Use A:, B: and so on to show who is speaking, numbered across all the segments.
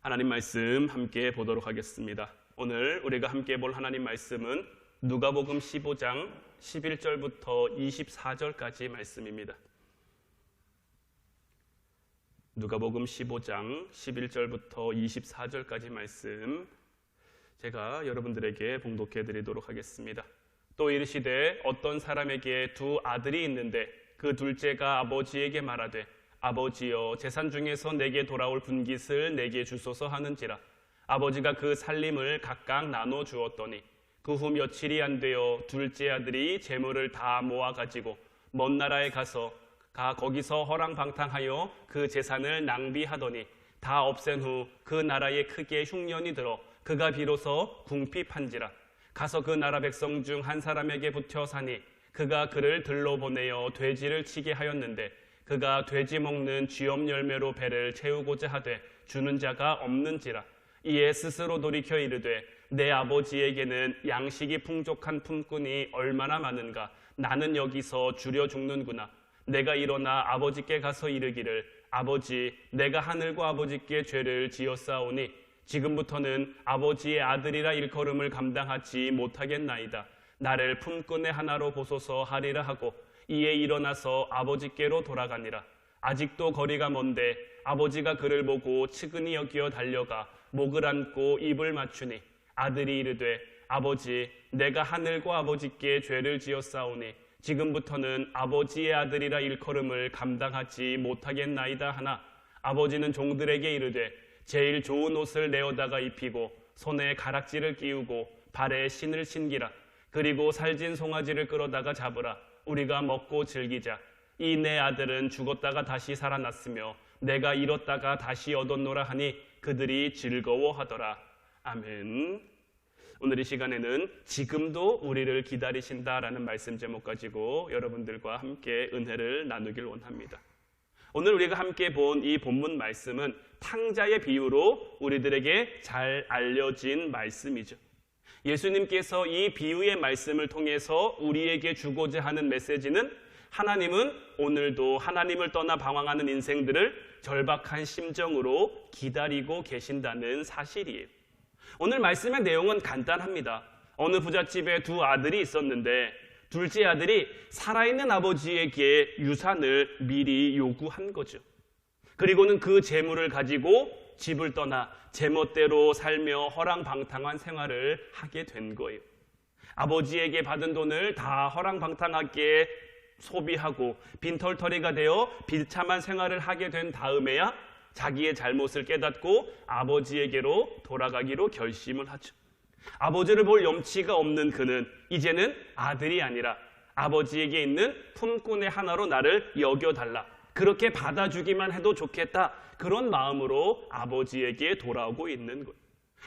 A: 하나님 말씀 함께 보도록 하겠습니다. 오늘 우리가 함께 볼 하나님 말씀은 누가복음 15장 11절부터 24절까지 말씀입니다. 누가복음 15장 11절부터 24절까지 말씀 제가 여러분들에게 봉독해 드리도록 하겠습니다. 또 이르시되 어떤 사람에게 두 아들이 있는데 그 둘째가 아버지에게 말하되 아버지여 재산 중에서 내게 돌아올 분깃을 내게 주소서 하는지라. 아버지가 그 살림을 각각 나눠 주었더니 그 후 며칠이 안 되어 둘째 아들이 재물을 다 모아 가지고 먼 나라에 가서 거기서 허랑방탕하여 그 재산을 낭비하더니 다 없앤 후 그 나라에 크게 흉년이 들어 그가 비로소 궁핍한지라. 가서 그 나라 백성 중 한 사람에게 붙여 사니 그가 그를 들러 보내어 돼지를 치게 하였는데 그가 돼지 먹는 쥐엄 열매로 배를 채우고자 하되 주는 자가 없는지라. 이에 스스로 돌이켜 이르되 내 아버지에게는 양식이 풍족한 품꾼이 얼마나 많은가. 나는 여기서 주려 죽는구나. 내가 일어나 아버지께 가서 이르기를 아버지 내가 하늘과 아버지께 죄를 지었사오니 지금부터는 아버지의 아들이라 일컬음을 감당하지 못하겠나이다. 나를 품꾼의 하나로 보소서 하리라 하고 이에 일어나서 아버지께로 돌아가니라. 아직도 거리가 먼데 아버지가 그를 보고 측은히 여기어 달려가 목을 안고 입을 맞추니 아들이 이르되 아버지 내가 하늘과 아버지께 죄를 지었사오니 지금부터는 아버지의 아들이라 일컬음을 감당하지 못하겠나이다 하나 아버지는 종들에게 이르되 제일 좋은 옷을 내어다가 입히고 손에 가락지를 끼우고 발에 신을 신기라. 그리고 살진 송아지를 끌어다가 잡으라. 우리가 먹고 즐기자. 이 내 아들은 죽었다가 다시 살아났으며 내가 잃었다가 다시 얻었노라 하니 그들이 즐거워하더라. 아멘. 오늘 이 시간에는 지금도 우리를 기다리신다라는 말씀 제목 가지고 여러분들과 함께 은혜를 나누길 원합니다. 오늘 우리가 함께 본 이 본문 말씀은 탕자의 비유로 우리들에게 잘 알려진 말씀이죠. 예수님께서 이 비유의 말씀을 통해서 우리에게 주고자 하는 메시지는 하나님은 오늘도 하나님을 떠나 방황하는 인생들을 절박한 심정으로 기다리고 계신다는 사실이에요. 오늘 말씀의 내용은 간단합니다. 어느 부잣집에 두 아들이 있었는데 둘째 아들이 살아있는 아버지에게 유산을 미리 요구한 거죠. 그리고는 그 재물을 가지고 집을 떠나 제멋대로 살며 허랑방탕한 생활을 하게 된 거예요. 아버지에게 받은 돈을 다 허랑방탕하게 소비하고 빈털터리가 되어 비참한 생활을 하게 된 다음에야 자기의 잘못을 깨닫고 아버지에게로 돌아가기로 결심을 하죠. 아버지를 볼 염치가 없는 그는 이제는 아들이 아니라 아버지에게 있는 품꾼의 하나로 나를 여겨달라. 그렇게 받아주기만 해도 좋겠다. 그런 마음으로 아버지에게 돌아오고 있는 거예요.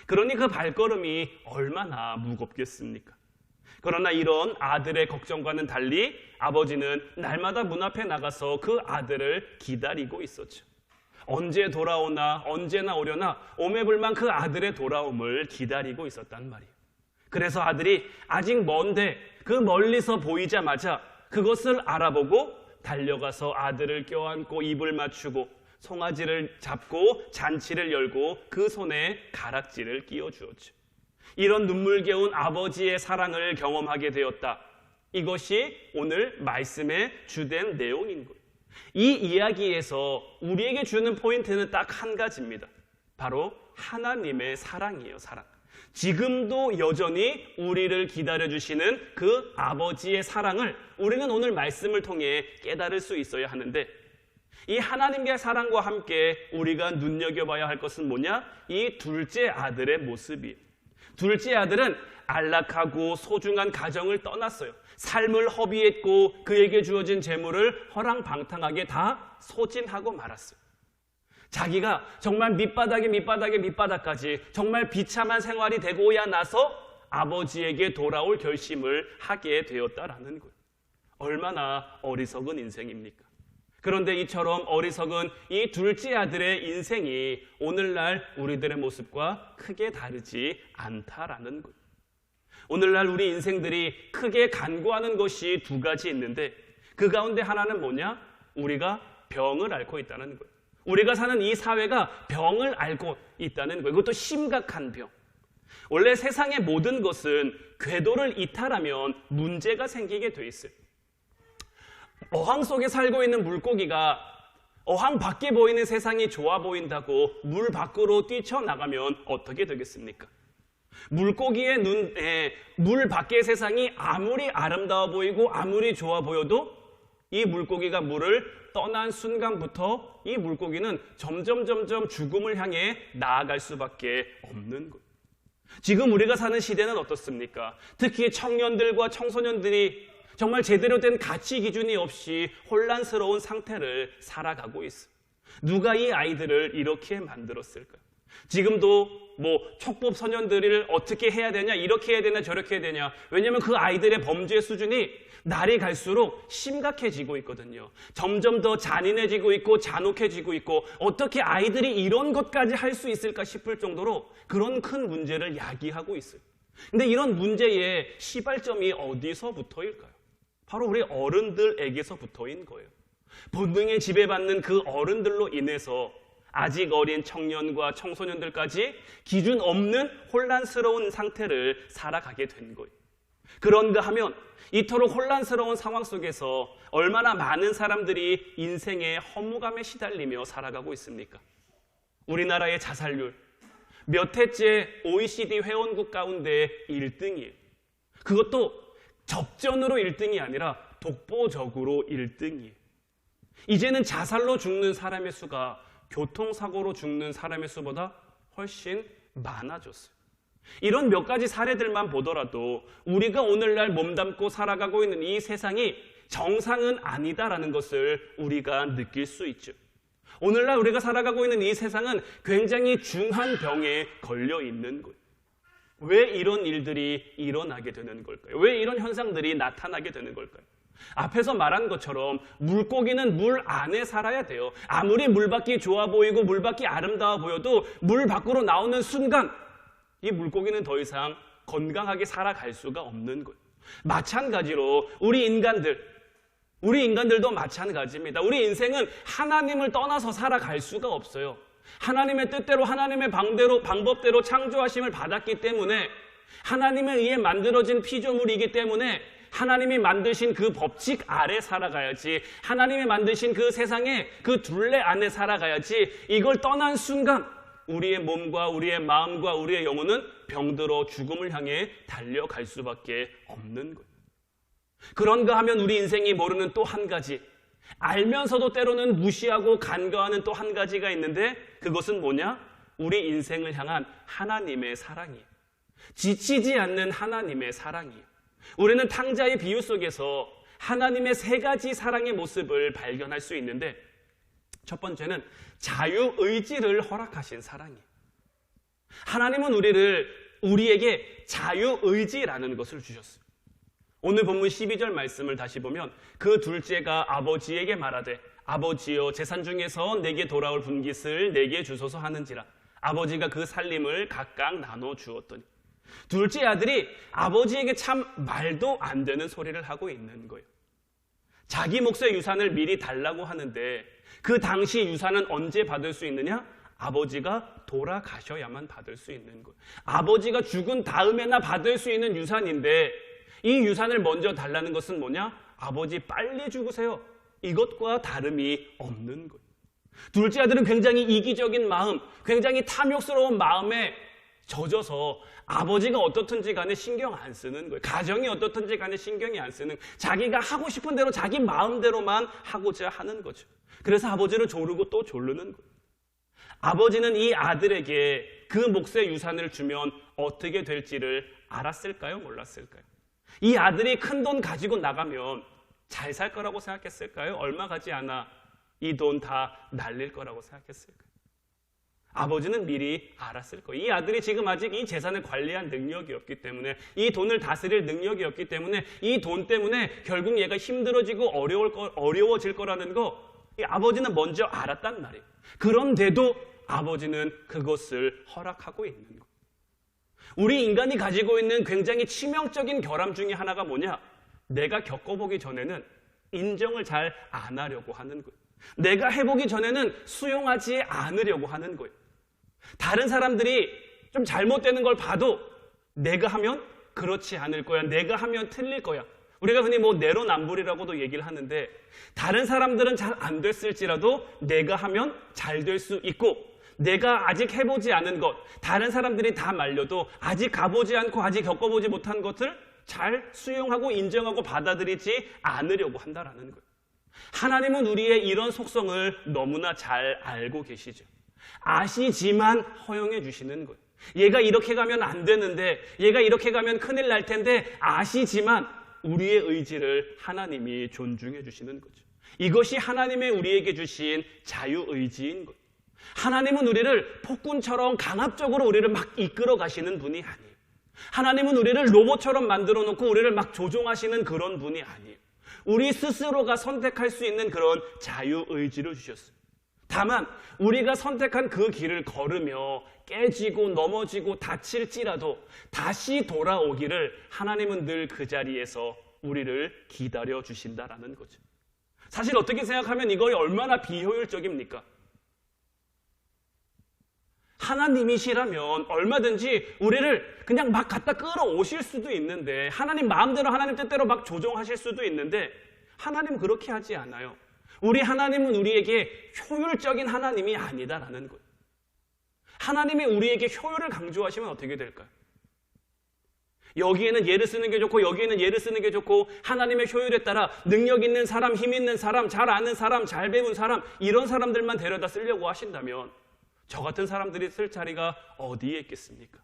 A: 그러니 그 발걸음이 얼마나 무겁겠습니까? 그러나 이런 아들의 걱정과는 달리 아버지는 날마다 문 앞에 나가서 그 아들을 기다리고 있었죠. 언제 돌아오나 언제나 오려나 오매불망 그 아들의 돌아옴을 기다리고 있었단 말이에요. 그래서 아들이 아직 먼데 그 멀리서 보이자마자 그것을 알아보고 달려가서 아들을 껴안고 입을 맞추고 송아지를 잡고 잔치를 열고 그 손에 가락지를 끼워주었죠. 이런 눈물겨운 아버지의 사랑을 경험하게 되었다. 이것이 오늘 말씀의 주된 내용인 거예요. 이 이야기에서 우리에게 주는 포인트는 딱 한 가지입니다. 바로 하나님의 사랑이에요. 사랑. 지금도 여전히 우리를 기다려주시는 그 아버지의 사랑을 우리는 오늘 말씀을 통해 깨달을 수 있어야 하는데 이 하나님의 사랑과 함께 우리가 눈여겨봐야 할 것은 뭐냐? 이 둘째 아들의 모습이에요. 둘째 아들은 안락하고 소중한 가정을 떠났어요. 삶을 허비했고 그에게 주어진 재물을 허랑방탕하게 다 소진하고 말았어요. 자기가 정말 밑바닥까지 정말 비참한 생활이 되고야 나서 아버지에게 돌아올 결심을 하게 되었다라는 거예요. 얼마나 어리석은 인생입니까? 그런데 이처럼 어리석은 이 둘째 아들의 인생이 오늘날 우리들의 모습과 크게 다르지 않다라는 거예요. 오늘날 우리 인생들이 크게 간구하는 것이 두 가지 있는데 그 가운데 하나는 뭐냐? 우리가 병을 앓고 있다는 거예요. 우리가 사는 이 사회가 병을 앓고 있다는 거예요. 그것도 심각한 병. 원래 세상의 모든 것은 궤도를 이탈하면 문제가 생기게 돼 있어요. 어항 속에 살고 있는 물고기가 어항 밖에 보이는 세상이 좋아 보인다고 물 밖으로 뛰쳐나가면 어떻게 되겠습니까? 물고기의 눈에 물 밖의 세상이 아무리 아름다워 보이고 아무리 좋아 보여도 이 물고기가 물을 떠난 순간부터 이 물고기는 점점 죽음을 향해 나아갈 수밖에 없는 거예요. 지금 우리가 사는 시대는 어떻습니까? 특히 청년들과 청소년들이 정말 제대로 된 가치 기준이 없이 혼란스러운 상태를 살아가고 있어요. 누가 이 아이들을 이렇게 만들었을까요? 지금도 촉법 소년들을 어떻게 해야 되냐, 이렇게 해야 되냐, 저렇게 해야 되냐. 왜냐하면 그 아이들의 범죄 수준이 날이 갈수록 심각해지고 있거든요. 점점 더 잔인해지고 있고 잔혹해지고 있고 어떻게 아이들이 이런 것까지 할 수 있을까 싶을 정도로 그런 큰 문제를 야기하고 있어요. 근데 이런 문제의 시발점이 어디서부터일까요? 바로 우리 어른들에게서부터인 거예요. 본능에 지배받는 그 어른들로 인해서 아직 어린 청년과 청소년들까지 기준 없는 혼란스러운 상태를 살아가게 된 거예요. 그런가 하면 이토록 혼란스러운 상황 속에서 얼마나 많은 사람들이 인생의 허무감에 시달리며 살아가고 있습니까? 우리나라의 자살률 몇 해째 OECD 회원국 가운데 1등이에요. 그것도 접전으로 1등이 아니라 독보적으로 1등이에요. 이제는 자살로 죽는 사람의 수가 교통사고로 죽는 사람의 수보다 훨씬 많아졌어요. 이런 몇 가지 사례들만 보더라도 우리가 오늘날 몸담고 살아가고 있는 이 세상이 정상은 아니다라는 것을 우리가 느낄 수 있죠. 오늘날 우리가 살아가고 있는 이 세상은 굉장히 중한 병에 걸려 있는 거예요. 왜 이런 일들이 일어나게 되는 걸까요? 왜 이런 현상들이 나타나게 되는 걸까요? 앞에서 말한 것처럼 물고기는 물 안에 살아야 돼요. 아무리 물밖이 좋아 보이고 물밖이 아름다워 보여도 물 밖으로 나오는 순간 이 물고기는 더 이상 건강하게 살아갈 수가 없는 거예요. 마찬가지로 우리 인간들도 마찬가지입니다. 우리 인생은 하나님을 떠나서 살아갈 수가 없어요. 하나님의 뜻대로 하나님의 방법대로 창조하심을 받았기 때문에 하나님에 의해 만들어진 피조물이기 때문에 하나님이 만드신 그 법칙 아래 살아가야지, 하나님이 만드신 그 세상의 그 둘레 안에 살아가야지, 이걸 떠난 순간 우리의 몸과 우리의 마음과 우리의 영혼은 병들어 죽음을 향해 달려갈 수밖에 없는 거예요. 그런가 하면 우리 인생이 모르는 또 한 가지, 알면서도 때로는 무시하고 간과하는 또 한 가지가 있는데 그것은 뭐냐? 우리 인생을 향한 하나님의 사랑이에요. 지치지 않는 하나님의 사랑이에요. 우리는 탕자의 비유 속에서 하나님의 세 가지 사랑의 모습을 발견할 수 있는데 첫 번째는 자유의지를 허락하신 사랑이에요. 하나님은 우리에게 자유의지라는 것을 주셨어요. 오늘 본문 12절 말씀을 다시 보면 그 둘째가 아버지에게 말하되 아버지여 재산 중에서 내게 돌아올 분깃을 내게 주소서 하는지라. 아버지가 그 살림을 각각 나눠 주었더니 둘째 아들이 아버지에게 참 말도 안 되는 소리를 하고 있는 거예요. 자기 몫의 유산을 미리 달라고 하는데 그 당시 유산은 언제 받을 수 있느냐? 아버지가 돌아가셔야만 받을 수 있는 거예요. 아버지가 죽은 다음에나 받을 수 있는 유산인데 이 유산을 먼저 달라는 것은 뭐냐? 아버지 빨리 죽으세요. 이것과 다름이 없는 거예요. 둘째 아들은 굉장히 이기적인 마음, 굉장히 탐욕스러운 마음에 젖어서 아버지가 어떻든지 간에 신경 안 쓰는 거예요. 가정이 어떻든지 간에 신경이 안 쓰는, 자기가 하고 싶은 대로 자기 마음대로만 하고자 하는 거죠. 그래서 아버지를 조르고 또 조르는 거예요. 아버지는 이 아들에게 그 몫의 유산을 주면 어떻게 될지를 알았을까요? 몰랐을까요? 이 아들이 큰 돈 가지고 나가면 잘 살 거라고 생각했을까요? 얼마 가지 않아 이 돈 다 날릴 거라고 생각했을까요? 아버지는 미리 알았을 거예요. 이 아들이 지금 아직 이 재산을 관리할 능력이 없기 때문에, 이 돈을 다스릴 능력이 없기 때문에, 이 돈 때문에 결국 얘가 힘들어지고 어려워질 거라는 거, 이 아버지는 먼저 알았단 말이에요. 그런데도 아버지는 그것을 허락하고 있는 거예요. 우리 인간이 가지고 있는 굉장히 치명적인 결함 중에 하나가 뭐냐? 내가 겪어보기 전에는 인정을 잘 안 하려고 하는 거예요. 내가 해보기 전에는 수용하지 않으려고 하는 거예요. 다른 사람들이 좀 잘못되는 걸 봐도 내가 하면 그렇지 않을 거야. 내가 하면 틀릴 거야. 우리가 흔히 내로남불이라고도 얘기를 하는데, 다른 사람들은 잘 안 됐을지라도 내가 하면 잘 될 수 있고, 내가 아직 해보지 않은 것, 다른 사람들이 다 말려도 아직 가보지 않고 아직 겪어보지 못한 것을 잘 수용하고 인정하고 받아들이지 않으려고 한다라는 거예요. 하나님은 우리의 이런 속성을 너무나 잘 알고 계시죠. 아시지만 허용해 주시는 거예요. 얘가 이렇게 가면 안 되는데, 얘가 이렇게 가면 큰일 날 텐데 아시지만 우리의 의지를 하나님이 존중해 주시는 거죠. 이것이 하나님의 우리에게 주신 자유의지인 거예요. 하나님은 우리를 폭군처럼 강압적으로 우리를 막 이끌어 가시는 분이 아니에요. 하나님은 우리를 로봇처럼 만들어 놓고 우리를 막 조종하시는 그런 분이 아니에요. 우리 스스로가 선택할 수 있는 그런 자유의지를 주셨어요. 다만 우리가 선택한 그 길을 걸으며 깨지고 넘어지고 다칠지라도 다시 돌아오기를 하나님은 늘 그 자리에서 우리를 기다려 주신다라는 거죠. 사실 어떻게 생각하면 이거 얼마나 비효율적입니까? 하나님이시라면 얼마든지 우리를 그냥 막 갖다 끌어오실 수도 있는데, 하나님 마음대로 하나님 뜻대로 막 조종하실 수도 있는데, 하나님은 그렇게 하지 않아요. 우리 하나님은 우리에게 효율적인 하나님이 아니다라는 거예요. 하나님이 우리에게 효율을 강조하시면 어떻게 될까요? 여기에는 얘를 쓰는 게 좋고 여기에는 얘를 쓰는 게 좋고, 하나님의 효율에 따라 능력 있는 사람, 힘 있는 사람, 잘 아는 사람, 잘 배운 사람, 이런 사람들만 데려다 쓰려고 하신다면 저 같은 사람들이 쓸 자리가 어디에 있겠습니까?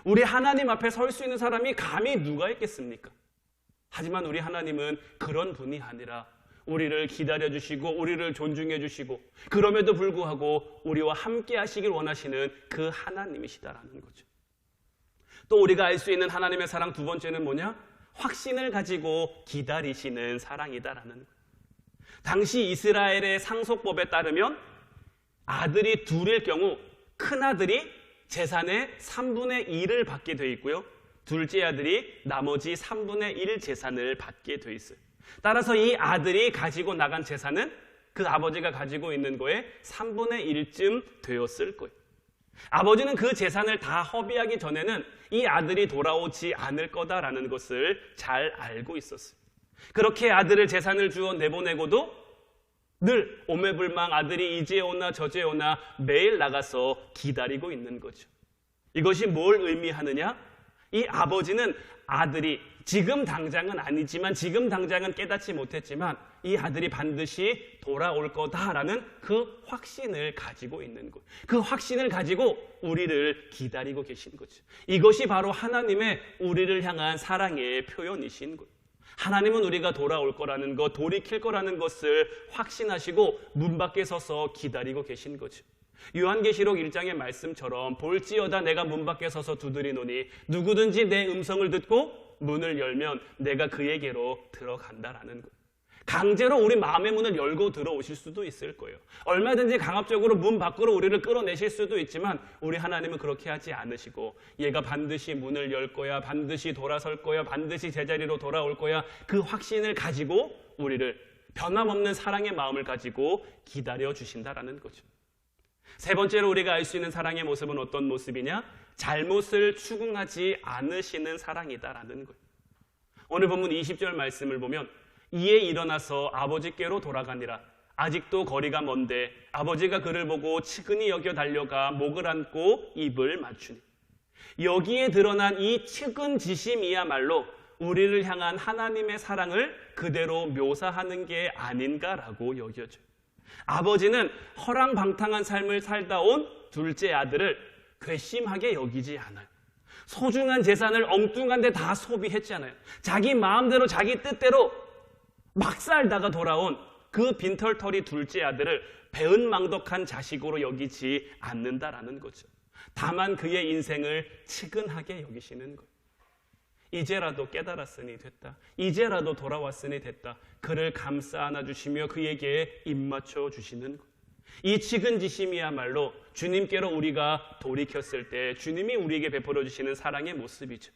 A: 우리 하나님 앞에 설 수 있는 사람이 감히 누가 있겠습니까? 하지만 우리 하나님은 그런 분이 아니라 우리를 기다려주시고 우리를 존중해주시고, 그럼에도 불구하고 우리와 함께 하시길 원하시는 그 하나님이시다라는 거죠. 또 우리가 알 수 있는 하나님의 사랑 두 번째는 뭐냐? 확신을 가지고 기다리시는 사랑이다라는 거예요. 당시 이스라엘의 상속법에 따르면 아들이 둘일 경우 큰아들이 재산의 3분의 1을 받게 돼 있고요, 둘째 아들이 나머지 3분의 1 재산을 받게 돼 있어요. 따라서 이 아들이 가지고 나간 재산은 그 아버지가 가지고 있는 거에 3분의 1쯤 되었을 거예요. 아버지는 그 재산을 다 허비하기 전에는 이 아들이 돌아오지 않을 거다라는 것을 잘 알고 있었어요. 그렇게 아들을 재산을 주어 내보내고도 늘 오매불망 아들이 이제 오나 저제 오나 매일 나가서 기다리고 있는 거죠. 이것이 뭘 의미하느냐? 이 아버지는 아들이 지금 당장은 아니지만, 지금 당장은 깨닫지 못했지만 이 아들이 반드시 돌아올 거다라는 그 확신을 가지고 있는 것, 그 확신을 가지고 우리를 기다리고 계신 거죠. 이것이 바로 하나님의 우리를 향한 사랑의 표현이신 거예요. 하나님은 우리가 돌아올 거라는 것, 돌이킬 거라는 것을 확신하시고 문 밖에 서서 기다리고 계신 거죠. 요한계시록 1장의 말씀처럼 볼지어다 내가 문 밖에 서서 두드리노니 누구든지 내 음성을 듣고 문을 열면 내가 그에게로 들어간다라는 거예요. 강제로 우리 마음의 문을 열고 들어오실 수도 있을 거예요. 얼마든지 강압적으로 문 밖으로 우리를 끌어내실 수도 있지만 우리 하나님은 그렇게 하지 않으시고, 얘가 반드시 문을 열 거야, 반드시 돌아설 거야, 반드시 제자리로 돌아올 거야, 그 확신을 가지고 우리를 변함없는 사랑의 마음을 가지고 기다려 주신다라는 거죠. 세 번째로 우리가 알 수 있는 사랑의 모습은 어떤 모습이냐? 잘못을 추궁하지 않으시는 사랑이다라는 거예요. 오늘 본문 20절 말씀을 보면, 이에 일어나서 아버지께로 돌아가니라. 아직도 거리가 먼데 아버지가 그를 보고 측은히 여겨 달려가 목을 안고 입을 맞추니. 여기에 드러난 이 측은지심이야말로 우리를 향한 하나님의 사랑을 그대로 묘사하는 게 아닌가라고 여겨져요. 아버지는 허랑방탕한 삶을 살다 온 둘째 아들을 괘씸하게 여기지 않아요. 소중한 재산을 엉뚱한 데 다 소비했잖아요. 자기 마음대로 자기 뜻대로 막 살다가 돌아온 그 빈털터리 둘째 아들을 배은망덕한 자식으로 여기지 않는다라는 거죠. 다만 그의 인생을 측은하게 여기시는 거예요. 이제라도 깨달았으니 됐다. 이제라도 돌아왔으니 됐다. 그를 감싸 안아주시며 그에게 입맞춰 주시는 것. 이 측은지심이야말로 주님께로 우리가 돌이켰을 때 주님이 우리에게 베풀어 주시는 사랑의 모습이죠.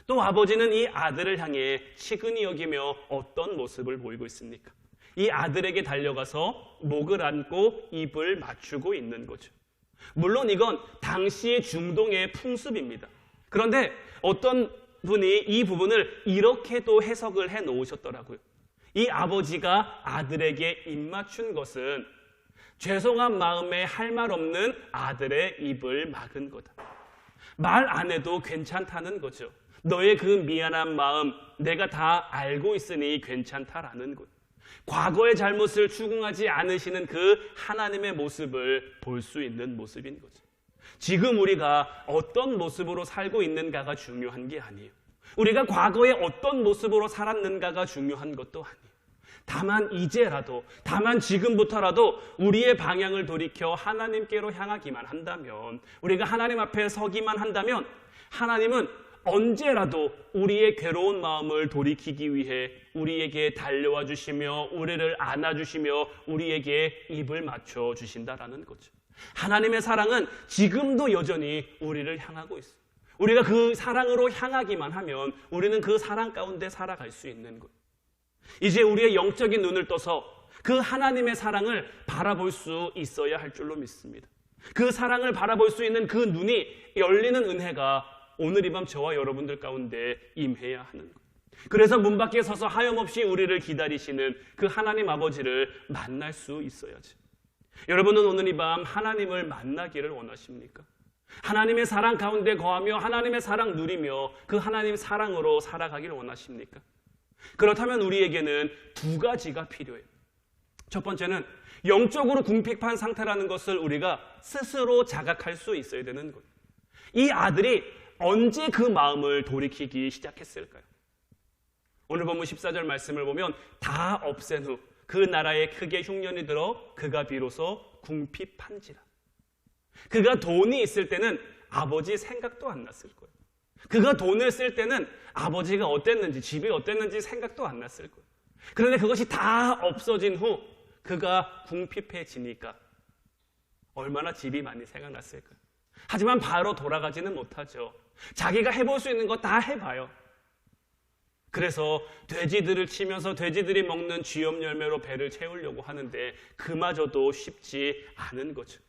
A: 또 아버지는 이 아들을 향해 측은히 여기며 어떤 모습을 보이고 있습니까? 이 아들에게 달려가서 목을 안고 입을 맞추고 있는 거죠. 물론 이건 당시의 중동의 풍습입니다. 그런데 어떤 분이 이 부분을 이렇게도 해석을 해 놓으셨더라고요. 이 아버지가 아들에게 입 맞춘 것은 죄송한 마음에 할 말 없는 아들의 입을 막은 거다. 말 안 해도 괜찮다는 거죠. 너의 그 미안한 마음 내가 다 알고 있으니 괜찮다라는 것. 과거의 잘못을 추궁하지 않으시는 그 하나님의 모습을 볼 수 있는 모습인 거죠. 지금 우리가 어떤 모습으로 살고 있는가가 중요한 게 아니에요. 우리가 과거에 어떤 모습으로 살았는가가 중요한 것도 아니에요. 다만 이제라도, 다만 지금부터라도 우리의 방향을 돌이켜 하나님께로 향하기만 한다면, 우리가 하나님 앞에 서기만 한다면 하나님은 언제라도 우리의 괴로운 마음을 돌이키기 위해 우리에게 달려와 주시며 우리를 안아주시며 우리에게 입을 맞춰 주신다라는 거죠. 하나님의 사랑은 지금도 여전히 우리를 향하고 있어요. 우리가 그 사랑으로 향하기만 하면 우리는 그 사랑 가운데 살아갈 수 있는 거예요. 이제 우리의 영적인 눈을 떠서 그 하나님의 사랑을 바라볼 수 있어야 할 줄로 믿습니다. 그 사랑을 바라볼 수 있는 그 눈이 열리는 은혜가 오늘 이 밤 저와 여러분들 가운데 임해야 하는 것. 그래서 문 밖에 서서 하염없이 우리를 기다리시는 그 하나님 아버지를 만날 수 있어야지. 여러분은 오늘 이 밤 하나님을 만나기를 원하십니까? 하나님의 사랑 가운데 거하며 하나님의 사랑 누리며 그 하나님 사랑으로 살아가기를 원하십니까? 그렇다면 우리에게는 두 가지가 필요해요. 첫 번째는 영적으로 궁핍한 상태라는 것을 우리가 스스로 자각할 수 있어야 되는 거예요. 이 아들이 언제 그 마음을 돌이키기 시작했을까요? 오늘 본문 14절 말씀을 보면 다 없앤 후 그 나라에 크게 흉년이 들어 그가 비로소 궁핍한지라. 그가 돈이 있을 때는 아버지 생각도 안 났을 거예요. 그가 돈을 쓸 때는 아버지가 어땠는지, 집이 어땠는지 생각도 안 났을 거예요. 그런데 그것이 다 없어진 후 그가 궁핍해지니까 얼마나 집이 많이 생각났을까요? 하지만 바로 돌아가지는 못하죠. 자기가 해볼 수 있는 거 다 해봐요. 그래서 돼지들을 치면서 돼지들이 먹는 쥐염 열매로 배를 채우려고 하는데 그마저도 쉽지 않은 거죠.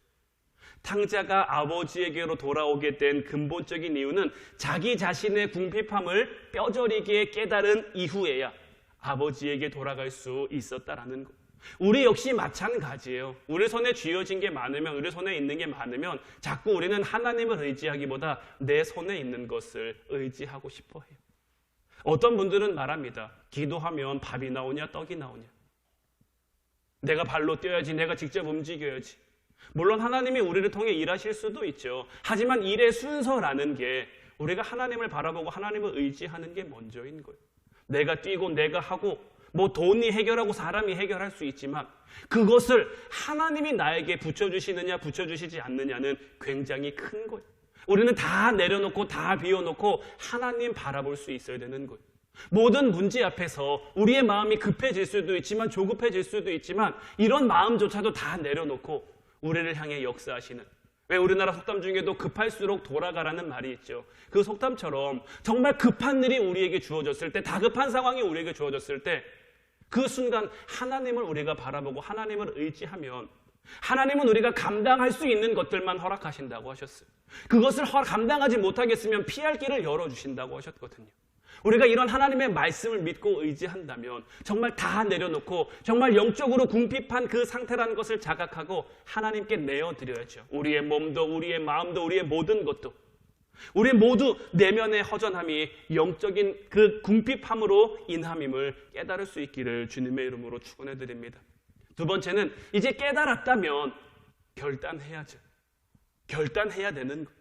A: 탕자가 아버지에게로 돌아오게 된 근본적인 이유는 자기 자신의 궁핍함을 뼈저리게 깨달은 이후에야 아버지에게 돌아갈 수 있었다라는 것. 우리 역시 마찬가지예요. 우리 손에 쥐어진 게 많으면, 우리 손에 있는 게 많으면 자꾸 우리는 하나님을 의지하기보다 내 손에 있는 것을 의지하고 싶어 해요. 어떤 분들은 말합니다. 기도하면 밥이 나오냐 떡이 나오냐. 내가 발로 뛰어야지, 내가 직접 움직여야지. 물론 하나님이 우리를 통해 일하실 수도 있죠. 하지만 일의 순서라는 게 우리가 하나님을 바라보고 하나님을 의지하는 게 먼저인 거예요. 내가 뛰고 내가 하고 뭐 돈이 해결하고 사람이 해결할 수 있지만 그것을 하나님이 나에게 붙여주시느냐 붙여주시지 않느냐는 굉장히 큰 거예요. 우리는 다 내려놓고 다 비워놓고 하나님 바라볼 수 있어야 되는 거예요. 모든 문제 앞에서 우리의 마음이 급해질 수도 있지만 조급해질 수도 있지만 이런 마음조차도 다 내려놓고 우리를 향해 역사하시는, 왜 우리나라 속담 중에도 급할수록 돌아가라는 말이 있죠. 그 속담처럼 정말 급한 일이 우리에게 주어졌을 때, 다급한 상황이 우리에게 주어졌을 때 그 순간 하나님을 우리가 바라보고 하나님을 의지하면 하나님은 우리가 감당할 수 있는 것들만 허락하신다고 하셨어요. 그것을 감당하지 못하겠으면 피할 길을 열어주신다고 하셨거든요. 우리가 이런 하나님의 말씀을 믿고 의지한다면 정말 다 내려놓고 정말 영적으로 궁핍한 그 상태라는 것을 자각하고 하나님께 내어드려야죠. 우리의 몸도 우리의 마음도 우리의 모든 것도. 우리 모두 내면의 허전함이 영적인 그 궁핍함으로 인함임을 깨달을 수 있기를 주님의 이름으로 축원해드립니다. 두 번째는 이제 깨달았다면 결단해야죠. 결단해야 되는 것.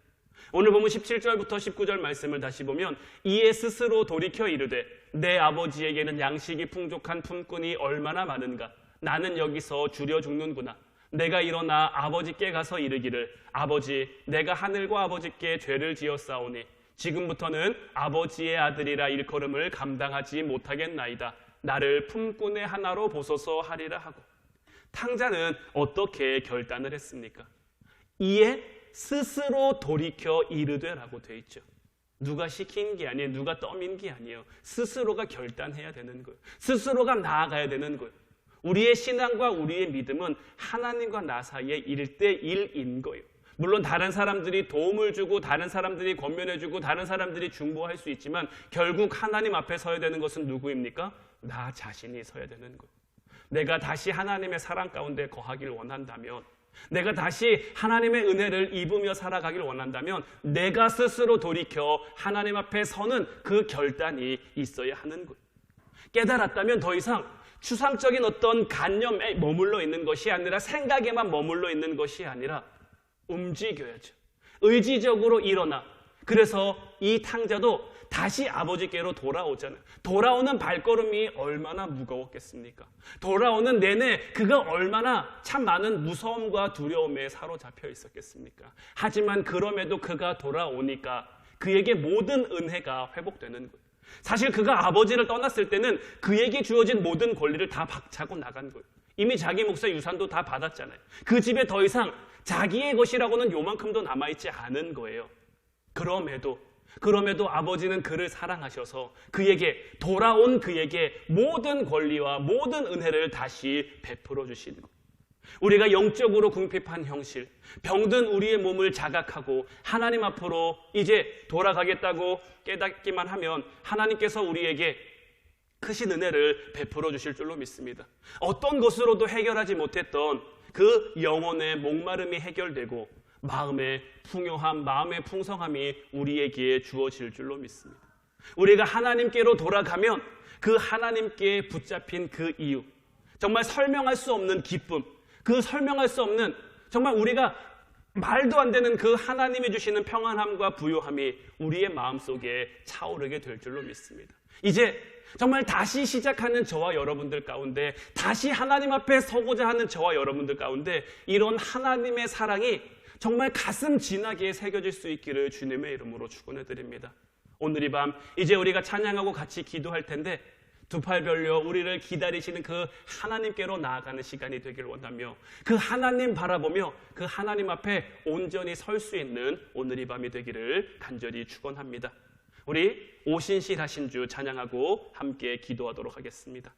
A: 오늘 보면 17절부터 19절 말씀을 다시 보면 이에 스스로 돌이켜 이르되 내 아버지에게는 양식이 풍족한 품꾼이 얼마나 많은가. 나는 여기서 주려 죽는구나. 내가 일어나 아버지께 가서 이르기를 아버지 내가 하늘과 아버지께 죄를 지었사오니 지금부터는 아버지의 아들이라 일컬음을 감당하지 못하겠나이다. 나를 품꾼의 하나로 보소서 하리라 하고. 탕자는 어떻게 결단을 했습니까? 이에 스스로 돌이켜 이르되라고 되어 있죠. 누가 시킨 게 아니에요. 누가 떠민 게 아니에요. 스스로가 결단해야 되는 거예요. 스스로가 나아가야 되는 거예요. 우리의 신앙과 우리의 믿음은 하나님과 나 사이의 1대1인 거예요. 물론 다른 사람들이 도움을 주고 다른 사람들이 권면해주고 다른 사람들이 중보할 수 있지만 결국 하나님 앞에 서야 되는 것은 누구입니까? 나 자신이 서야 되는 거예요. 내가 다시 하나님의 사랑 가운데 거하길 원한다면, 내가 다시 하나님의 은혜를 입으며 살아가길 원한다면 내가 스스로 돌이켜 하나님 앞에 서는 그 결단이 있어야 하는 거예요. 깨달았다면 더 이상 추상적인 어떤 관념에 머물러 있는 것이 아니라, 생각에만 머물러 있는 것이 아니라 움직여야죠. 의지적으로 일어나. 그래서 이 탕자도 다시 아버지께로 돌아오잖아요. 돌아오는 발걸음이 얼마나 무거웠겠습니까? 돌아오는 내내 그가 얼마나 참 많은 무서움과 두려움에 사로잡혀 있었겠습니까? 하지만 그럼에도 그가 돌아오니까 그에게 모든 은혜가 회복되는 거예요. 사실 그가 아버지를 떠났을 때는 그에게 주어진 모든 권리를 다 박차고 나간 거예요. 이미 자기 몫의 유산도 다 받았잖아요. 그 집에 더 이상 자기의 것이라고는 요만큼도 남아있지 않은 거예요. 그럼에도 아버지는 그를 사랑하셔서 돌아온 그에게 모든 권리와 모든 은혜를 다시 베풀어 주신 것. 우리가 영적으로 궁핍한 형실, 병든 우리의 몸을 자각하고 하나님 앞으로 이제 돌아가겠다고 깨닫기만 하면 하나님께서 우리에게 크신 은혜를 베풀어 주실 줄로 믿습니다. 어떤 것으로도 해결하지 못했던 그 영혼의 목마름이 해결되고 마음의 풍요함, 마음의 풍성함이 우리에게 주어질 줄로 믿습니다. 우리가 하나님께로 돌아가면 그 하나님께 붙잡힌 그 이유, 정말 설명할 수 없는 기쁨, 그 설명할 수 없는, 정말 우리가 말도 안 되는 그 하나님이 주시는 평안함과 부요함이 우리의 마음속에 차오르게 될 줄로 믿습니다. 이제 정말 다시 시작하는 저와 여러분들 가운데, 다시 하나님 앞에 서고자 하는 저와 여러분들 가운데 이런 하나님의 사랑이 정말 가슴 진하게 새겨질 수 있기를 주님의 이름으로 축원해 드립니다. 오늘 이 밤 이제 우리가 찬양하고 같이 기도할 텐데 두 팔 벌려 우리를 기다리시는 그 하나님께로 나아가는 시간이 되길 원하며, 그 하나님 바라보며 그 하나님 앞에 온전히 설 수 있는 오늘 이 밤이 되기를 간절히 축원합니다. 우리 오신실 하신 주 찬양하고 함께 기도하도록 하겠습니다.